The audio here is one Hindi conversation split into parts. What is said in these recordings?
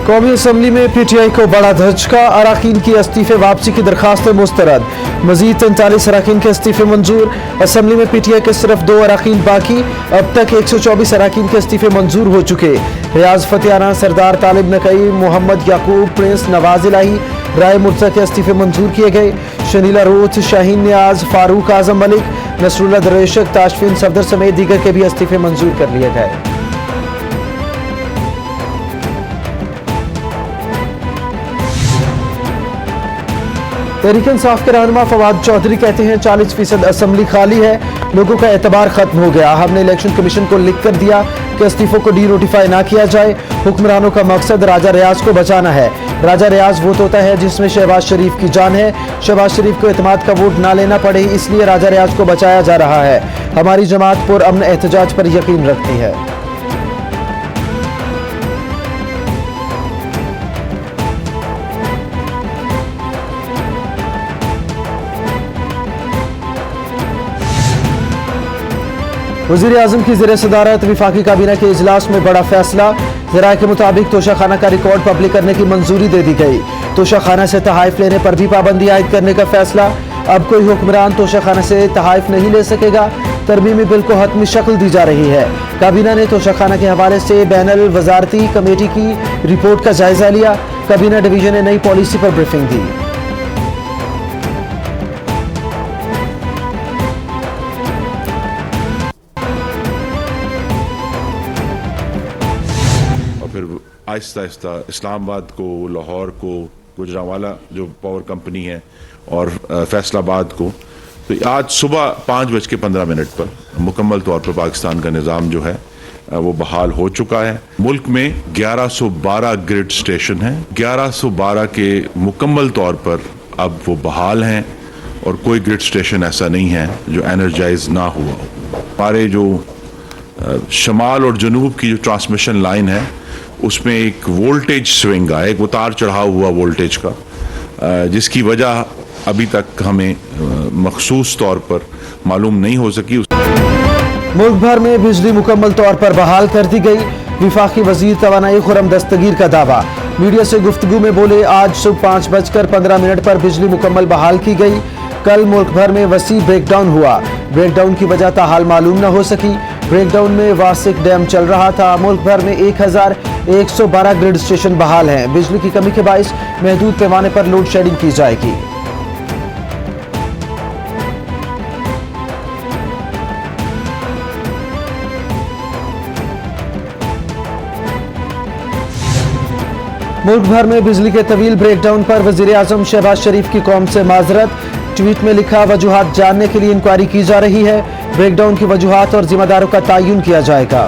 कौमी असम्बली में पीटीआई को बड़ा धचका, अराकीन की इस्तीफे वापसी की दरखास्त मुस्तरद। मजीद 43 अराकीन के इस्तीफे मंजूर। असम्बली में पीटीआई के सिर्फ 2 अराकीन बाकी। अब तक 124 अराकीन के इस्तीफे मंजूर हो चुके। रियाज फतेहाना, सरदार तालिब नकई, मोहम्मद याकूब, प्रिंस नवाज इलाही, राय मुर्तजा के इस्तीफे मंजूर किए गए। शनीला रोथ, शाहीन नियाज, फारूक आजम मलिक, नसरुल्लाह दरेशक, ताशफीन सफदर समेत दीगर के भी इस्तीफे मंजूर कर लिए गए। तहरीक इंसाफ के रहनुमा फवाद चौधरी कहते हैं 40% असम्बली खाली है, लोगों का एतबार खत्म हो गया। हमने इलेक्शन कमीशन को लिख कर दिया कि इस्तीफों को डी नोटिफाई ना किया जाए। हुक्मरानों का मकसद राजा रियाज को बचाना है। राजा रियाज वो तोता है जिसमें शहबाज शरीफ की जान है। शहबाज शरीफ को एतमाद का वोट ना लेना पड़े, इसलिए राजा रियाज को बचाया जा रहा है। हमारी जमात पुरअमन एहतजाज पर यकीन रखती है। वज़ीर आज़म की ज़ेर सदारत विफाकी काबीना के इजलास में बड़ा फैसला। ज़राए के मुताबिक तोशाखाना का रिकॉर्ड पब्लिक करने की मंजूरी दे दी गई। तोशाखाना से तहाइफ लेने पर भी पाबंदी आयद करने का फैसला। अब कोई हुक्मरान तोशाखाना से तहाइफ नहीं ले सकेगा। तरमीमी बिल को हतमी शक्ल दी जा रही है। काबीना ने तोशाखाना के हवाले से बैनुल वज़ारती कमेटी की रिपोर्ट का जायजा लिया। काबीना डिवीजन ने नई पॉलिसी पर ब्रीफिंग दी। आहिस्ता आहिस्ता इस्लामाबाद को, लाहौर को, गुजरांवाला जो पावर कंपनी है और फैसलाबाद को, तो आज सुबह 5:15 पर मुकम्मल तौर पर पाकिस्तान का निज़ाम जो है वो बहाल हो चुका है। मुल्क में 1112 ग्रिड स्टेशन हैं। 1112 के मुकम्मल तौर पर अब वो बहाल हैं और कोई ग्रिड स्टेशन ऐसा नहीं है जो एनर्जाइज ना हुआ हो। हमारे जो शमाल और जनूब की जो ट्रांसमिशन लाइन है उसमें एक वोल्टेज स्विंग आया, एक उतार चढ़ाव हुआ वोल्टेज का, जिसकी वजह अभी तक हमें मखसूस तौर पर मालूम नहीं हो सकी। मुल्क भर में बिजली मुकम्मल तौर पर बहाल कर दी गई। विफाकी वजीर तवानाई खुर्रम दस्तगीर का दावा। मीडिया से गुफ्तगू में बोले, आज सुबह 5:15 पर बिजली मुकम्मल बहाल की गई। कल मुल्क भर में वसी ब्रेकडाउन हुआ। ब्रेकडाउन की वजह ताहाल मालूम न हो सकी। ब्रेकडाउन में वासिक डैम चल रहा था। मुल्क भर में 1112 ग्रिड स्टेशन बहाल हैं। बिजली की कमी के बाइस महदूद पैमाने पर लोड शेडिंग की जाएगी। मुल्क भर में बिजली के तवील ब्रेकडाउन पर वजीर आजम शहबाज शरीफ की कौम से माजरत। ट्वीट में लिखा, वजूहात जानने के लिए इंक्वायरी की जा रही है। ब्रेकडाउन की वजूहात और जिम्मेदारों का तयन किया जाएगा।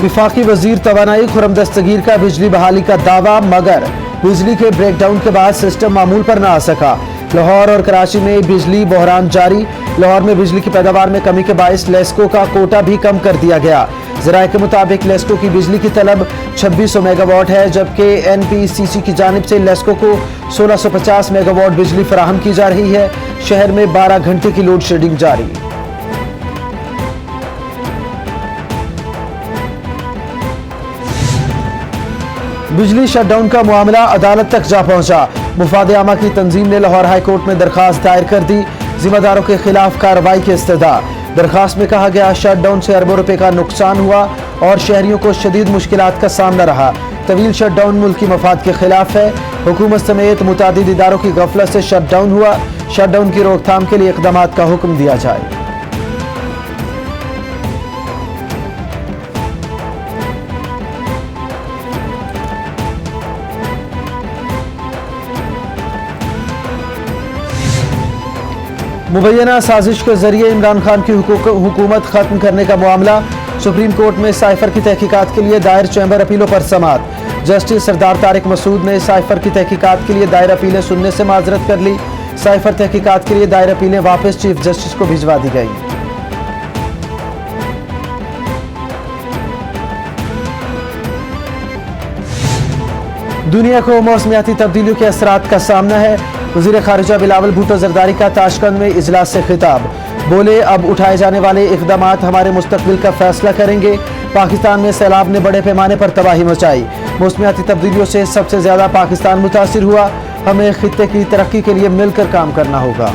विफाकी वजीर तवानाई खुर्रम दस्तगीर का बिजली बहाली का दावा, मगर बिजली के ब्रेकडाउन के बाद सिस्टम मामूल पर न आ सका। लाहौर और कराची में बिजली बहरान जारी। लाहौर में बिजली की पैदावार में कमी के बाइस लेस्को का कोटा भी कम कर दिया गया। ज़राए के मुताबिक लेस्को की बिजली की तलब 2600 मेगावाट है, जबकि NPCC की जानिब से लेस्को को 1650 मेगावाट बिजली फराहम की जा रही है। शहर में 12 घंटे की लोड शेडिंग जारी। बिजली शटडाउन का मामला अदालत तक जा पहुंचा। मुफाद आमा की तंजीम ने लाहौर हाई कोर्ट में दरखास्त दायर कर दी। जिम्मेदारों के खिलाफ कार्रवाई की इस्तदा। दरखास्त में कहा गया, शटडाउन से अरबों रुपए का नुकसान हुआ और शहरियों को शदीद मुश्किलात का सामना रहा। तवील शटडाउन मुल्क की मफाद के खिलाफ है। हुकूमत समेत मुतादिद इदारों की गफलत से शटडाउन हुआ। शटडाउन की रोकथाम के लिए इक़दाम का हुक्म दिया जाए। मुबैना साजिश के जरिए इमरान खान की हुकूमत खत्म करने का मामला। सुप्रीम कोर्ट में साइफर की तहकीकात के लिए दायर चैम्बर अपीलों पर समाअत। जस्टिस सरदार तारिक मसूद ने साइफर की तहकीकात के लिए दायर अपीलें सुनने से माजरत कर ली। साइफर तहकीकात के लिए दायर अपीलें वापस चीफ जस्टिस को भिजवा दी गई। दुनिया को मौसमियाती तब्दीलियों के असरात का सामना है। वज़ीर ख़ारिजा बिलावल भुट्टो ज़रदारी का ताशकंद में इजलास से खिताब। बोले, अब उठाए जाने वाले इक़दामात हमारे मुस्तक़बिल का फैसला करेंगे। पाकिस्तान में सैलाब ने बड़े पैमाने पर तबाही मचाई। मौसमियाती तब्दीलियों से सबसे ज़्यादा पाकिस्तान मुतासिर हुआ। हमें खित्ते की तरक्की के लिए मिलकर काम करना होगा।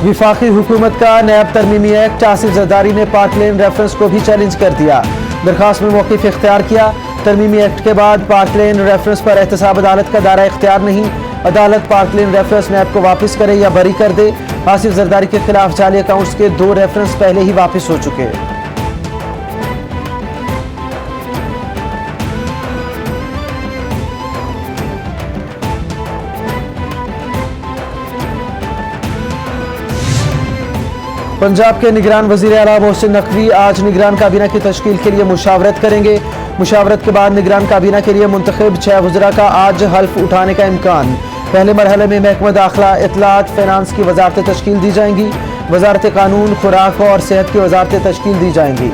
विफाकी हुकूमत का नैब तरमीमी एक्ट। आसिफ जरदारी ने पार्क लेन रेफरेंस को भी चैलेंज कर दिया। दरखास्त में मौक़िफ़ इख्तियार किया। तरमीमी एक्ट के बाद पार्क लेन रेफरेंस पर एहतसाब अदालत का दायरा इख्तियार नहीं। अदालत पार्क लेन रेफरेंस नैब को वापस करे या बरी कर दे। आसिफ जरदारी के खिलाफ जाली अकाउंट्स के 2 रेफरेंस पहले ही वापस हो चुके। पंजाब के निगरान वज़ीर आला मोहसिन नकवी आज निगरान काबीना की तश्कील के लिए मुशावरत करेंगे। मुशावरत के बाद निगरान काबीना के लिए मुंतखब 6 वज़रा का आज हल्फ उठाने का इम्कान। पहले मरहले में महकमा दाखिला, इत्तलात, फाइनेंस की वजारतें तश्कील दी जाएंगी। वजारत कानून, खुराक और सेहत की वजारतें तश्कील दी जाएंगी।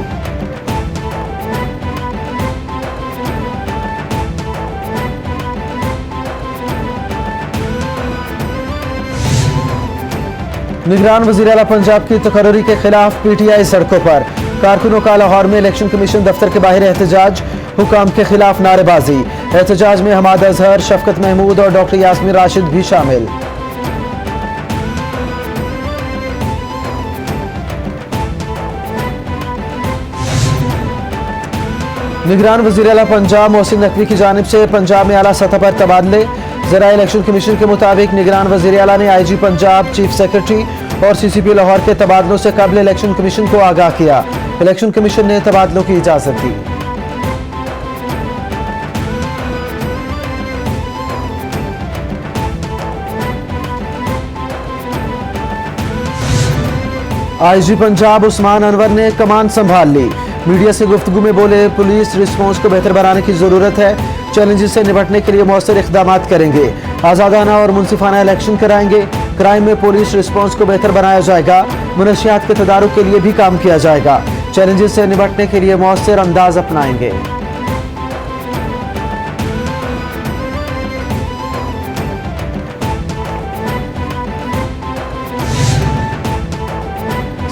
निगरान वज़ीर आला पंजाब की तकर्री के खिलाफ PTI सड़कों पर। कारकुनों का लाहौर में इलेक्शन कमीशन दफ्तर के बाहर एहतजाज। हुकाम के खिलाफ नारेबाजी। एहतजाज में हमाद अजहर, शफकत महमूद और डॉक्टर यास्मीन राशिद भी शामिल। निगरान वज़ीर आला पंजाब मोहसिन नकवी की जानिब से पंजाब में आला सतह पर तबादले। ज़राए इलेक्शन कमीशन के मुताबिक निगरान वज़ीर आला ने IG पंजाब, चीफ सेक्रेटरी और CCP लाहौर के तबादलों से कबल इलेक्शन कमीशन को आगाह किया। इलेक्शन कमीशन ने तबादलों की इजाज़त दी। IG पंजाब उस्मान अनवर ने कमान संभाल ली। मीडिया से गुफ्तगू में बोले, पुलिस रिस्पॉन्स को बेहतर बनाने की ज़रूरत है। चैलेंजेस से निपटने के लिए मौसर इक़दाम करेंगे। आज़ादाना और मुनसिफाना इलेक्शन कराएंगे। क्राइम में पुलिस रिस्पॉन्स को बेहतर बनाया जाएगा। मुनशियात के तदारुक के लिए भी काम किया जाएगा। चैलेंजेस से निपटने के लिए मौसर अंदाज अपनाएंगे।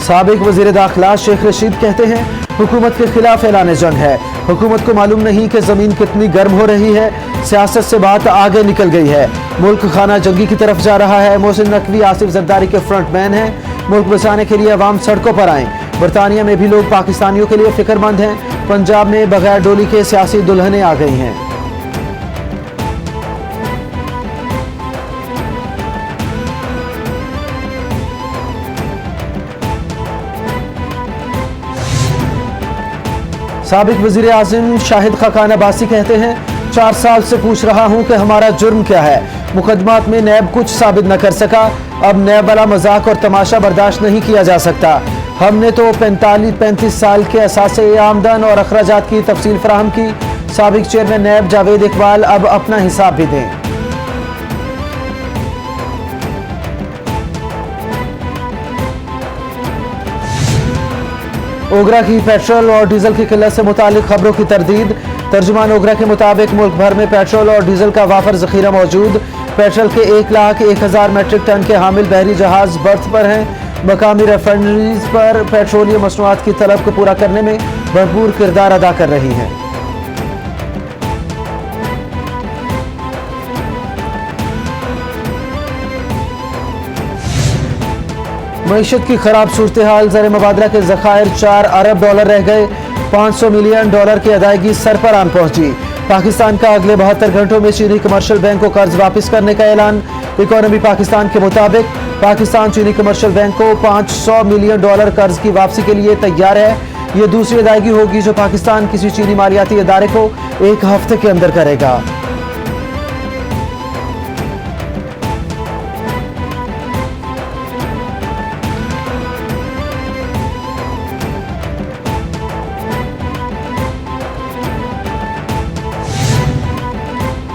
साबिक वज़ीर दाखिला शेख रशीद कहते हैं, हुकूमत के खिलाफ ऐलान जंग है। हुकूमत को मालूम नहीं कि ज़मीन कितनी गर्म हो रही है। सियासत से बात आगे निकल गई है। मुल्क खाना जंगी की तरफ जा रहा है। मोहसिन नकवी आसिफ जरदारी के फ्रंट मैन हैं। मुल्क बचाने के लिए अवाम सड़कों पर आएँ। बरतानिया में भी लोग पाकिस्तानियों के लिए फिक्रमंद हैं। पंजाब में बगैर डोली के सियासी दुल्हनें आ गई हैं। साबिक वज़ीर आज़म शाहिद खाकान अब्बासी कहते हैं, 4 साल से पूछ रहा हूं कि हमारा जुर्म क्या है। मुकदमात में नैब कुछ साबित न कर सका। अब नैब वाला मजाक और तमाशा बर्दाश्त नहीं किया जा सकता। हमने तो 35 साल के असासे आमदन और अखराजात की तफसील फराहम की। साबिक चेयरमैन नैब जावेद इकबाल अब अपना हिसाब भी दें। ओगरा की पेट्रोल और डीजल की किल्लत से मुतालिक खबरों की तरदीद। तर्जुमान ओगरा के मुताबिक मुल्क भर में पेट्रोल और डीजल का वाफर जखीरा मौजूद। पेट्रोल के 1,01,000 मेट्रिक टन के हामिल बहरी जहाज बर्थ पर हैं। मकामी रेफाइनरीज पर पेट्रोलियम मसनूआत की तलब को पूरा करने में भरपूर किरदार अदा कर रही हैं। मईशत की खराब सूरत हाल, ज़र मुबादला के ज़खायर $4 अरब रह गए। $500 मिलियन की अदायगी सर पर आन पहुंची। पाकिस्तान का अगले 72 घंटों में चीनी कमर्शियल बैंक को कर्ज वापस करने का ऐलान। इकोनॉमी पाकिस्तान के मुताबिक पाकिस्तान चीनी कमर्शियल बैंक को $500 मिलियन कर्ज की वापसी के लिए तैयार है। ये दूसरी अदायगी होगी जो पाकिस्तान किसी चीनी मालियाती इदारे को 1 हफ्ते के अंदर करेगा।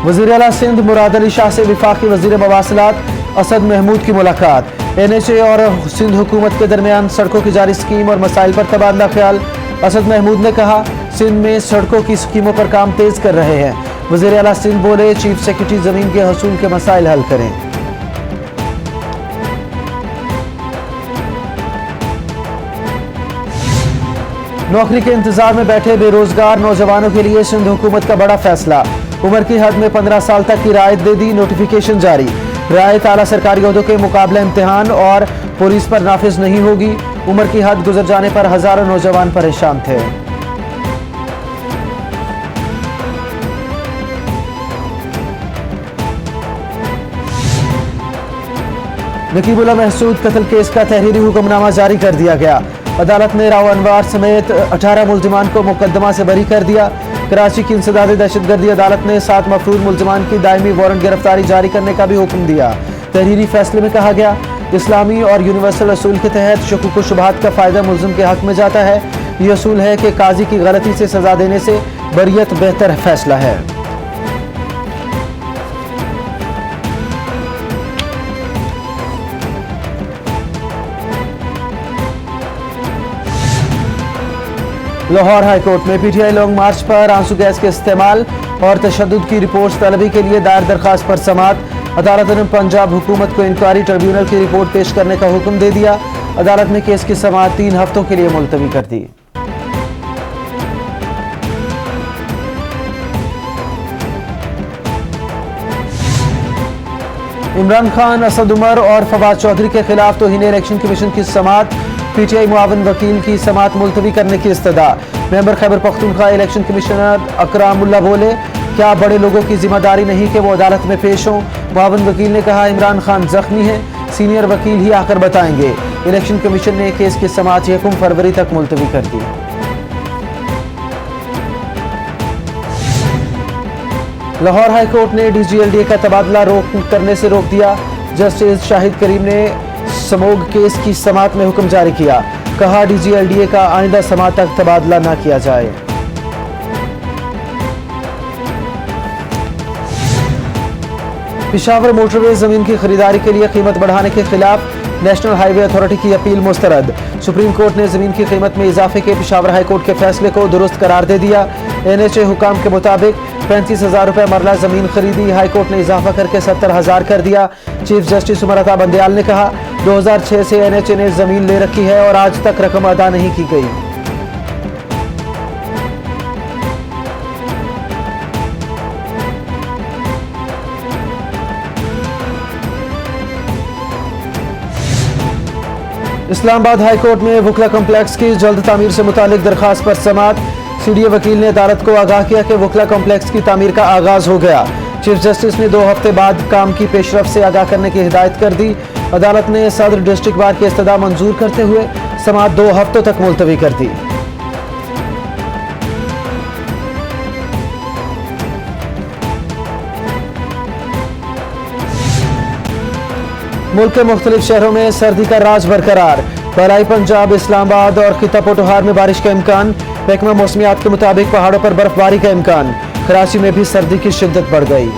वज़ीर आला सिंध मुराद अली शाह से वफाकी वज़ीर मवासिलात असद महमूद की मुलाकात। NHA और सिंध हुकूमत के दरमियान सड़कों की जारी स्कीम और मसाइल पर तबादला ख्याल। असद महमूद ने कहा, सिंध में सड़कों की स्कीमों पर काम तेज कर रहे हैं। वज़ीर आला सिंध बोले, चीफ सेक्रेटरी जमीन के हसूल के मसाइल हल करें। नौकरी के इंतजार में बैठे बेरोजगार नौजवानों के लिए सिंध हुकूमत का बड़ा फैसला। उम्र की हद में 15 साल तक की रायत दे दी, नोटिफिकेशन जारी। रायत आला सरकारी ओहदों के मुकाबले इम्तिहान और पुलिस पर नाफिज नहीं होगी। उम्र की हद गुजर जाने पर हजारों नौजवान परेशान थे। नकीबुल्लाह महसूद कत्ल केस का तहरीरी हुक्मनामा जारी कर दिया गया। अदालत ने राव अनवार समेत 18 मुल्जिमान को मुकदमा से बरी कर दिया। कराची की इंसदाद दहशतगर्दी अदालत ने 7 मफरूज मुल्जिमान की दायमी वारंट गिरफ्तारी जारी करने का भी हुक्म दिया। तहरीरी फैसले में कहा गया, इस्लामी और यूनिवर्सल असूल के तहत शुकूक व शुबहात का फ़ायदा मुल्जिम के हक में जाता है। ये असूल है कि काजी की गलती से सजा देने से बरियत बेहतर फैसला है। लाहौर हाई कोर्ट में PTI लॉन्ग मार्च पर आंसू गैस के इस्तेमाल और तशद्दुद की रिपोर्ट तलबी के लिए दायर दरखास्त पर समाअत। अदालत ने पंजाब हुकूमत को इंक्वायरी ट्रिब्यूनल की रिपोर्ट पेश करने का हुक्म दे दिया। अदालत ने केस की समाअत 3 हफ्तों के लिए मुलतवी कर दी। इमरान खान, असद उमर और फवाद चौधरी के खिलाफ तौहीन इलेक्शन कमीशन की समाअत। PTI मुआवन वकील की समाअत मुलतवी करने की इस्तदा। Member Khyber Pakhtunkhwa election commissioner Akramullah बोले, क्या बड़े लोगों की जिम्मेदारी नहीं कि वो अदालत में पेश हों। मुआवन वकील ने कहा, इमरान खान जख्मी है, सीनियर वकील ही आकर बताएंगे। इलेक्शन कमीशन ने केस की समाअत 1 फरवरी तक मुलतवी कर दी। लाहौर हाई कोर्ट ने DGLDA का तबादला करने से रोक दिया। जस्टिस शाहिद करीम ने समोग केस की समाअत में हुक्म जारी किया। कहा, DGLDA का आइंदा समाअत तक तबादला न किया जाए। पेशावर मोटरवे जमीन की खरीदारी के लिए कीमत बढ़ाने के खिलाफ नेशनल हाईवे अथॉरिटी की अपील मुस्तरद। सुप्रीम कोर्ट ने जमीन की कीमत में इजाफे के पेशावर हाई कोर्ट के फैसले को दुरुस्त करार दे दिया। NHA हुकाम के मुताबिक 35,000 रुपए मरला जमीन खरीदी, हाई कोर्ट ने इजाफा करके 70,000 कर दिया। चीफ जस्टिस उमर अता बंदयाल ने कहा, 2006 से NHA ने जमीन ले रखी है और आज तक रकम अदा नहीं की गई। इस्लामाबाद हाई कोर्ट में वकला कॉम्प्लेक्स की जल्द तामीर से मुतालिक दरखास्त पर समाअत। CDA वकील ने अदालत को आगाह किया कि वकला कॉम्प्लेक्स की तामीर का आगाज हो गया। चीफ जस्टिस ने 2 हफ्ते बाद काम की पेशरफ से आगाह करने की हिदायत कर दी। अदालत ने सदर डिस्ट्रिक्ट बार की इस्तदा मंजूर करते हुए समाअत 2 हफ्तों तक मुलतवी कर दी। मुल्क के मुख्तलिफ शहरों में सर्दी का राज बरकरार। बलाई पंजाब, इस्लामाबाद और खिता पोटोहार में बारिश का इम्कान। महकमा मौसमियात के मुताबिक पहाड़ों पर बर्फबारी का इम्कान। कराची में भी सर्दी की शिद्दत बढ़ गई।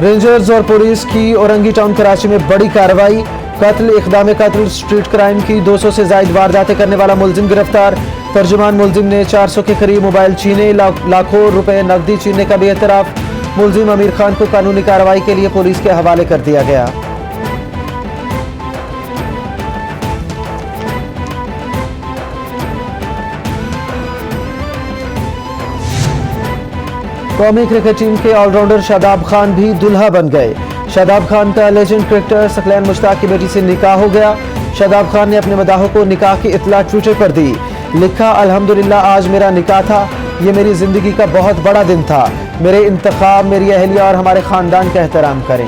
रेंजर्स और पुलिस की औरंगी टाउन कराची में बड़ी कार्रवाई। कत्ल, इक़दाम कत्ल, स्ट्रीट क्राइम की 200 से ज्यादा वारदातें करने वाला मुलजिम गिरफ्तार। तर्जुमान मुलजिम ने 400 के करीब मोबाइल छीने, लाखों रुपए नकदी छीनने का भी एतराफ। मुलजिम आमिर खान को कानूनी कार्रवाई के लिए पुलिस के हवाले कर दिया गया। कौमी क्रिकेट टीम के ऑलराउंडर शादाब खान भी दुल्हा बन गए। शादाब खान का लेजेंड क्रिकेटर सकलैन मुश्ताक की बेटी से निकाह हो गया। शादाब खान ने अपने मदाहों को निकाह की इत्तला ट्विटर पर दी। लिखा, अल्हम्दुलिल्लाह आज मेरा निकाह था। ये मेरी जिंदगी का बहुत बड़ा दिन था। मेरे इंतखाब, मेरी अहलिया और हमारे खानदान का एहतराम करें।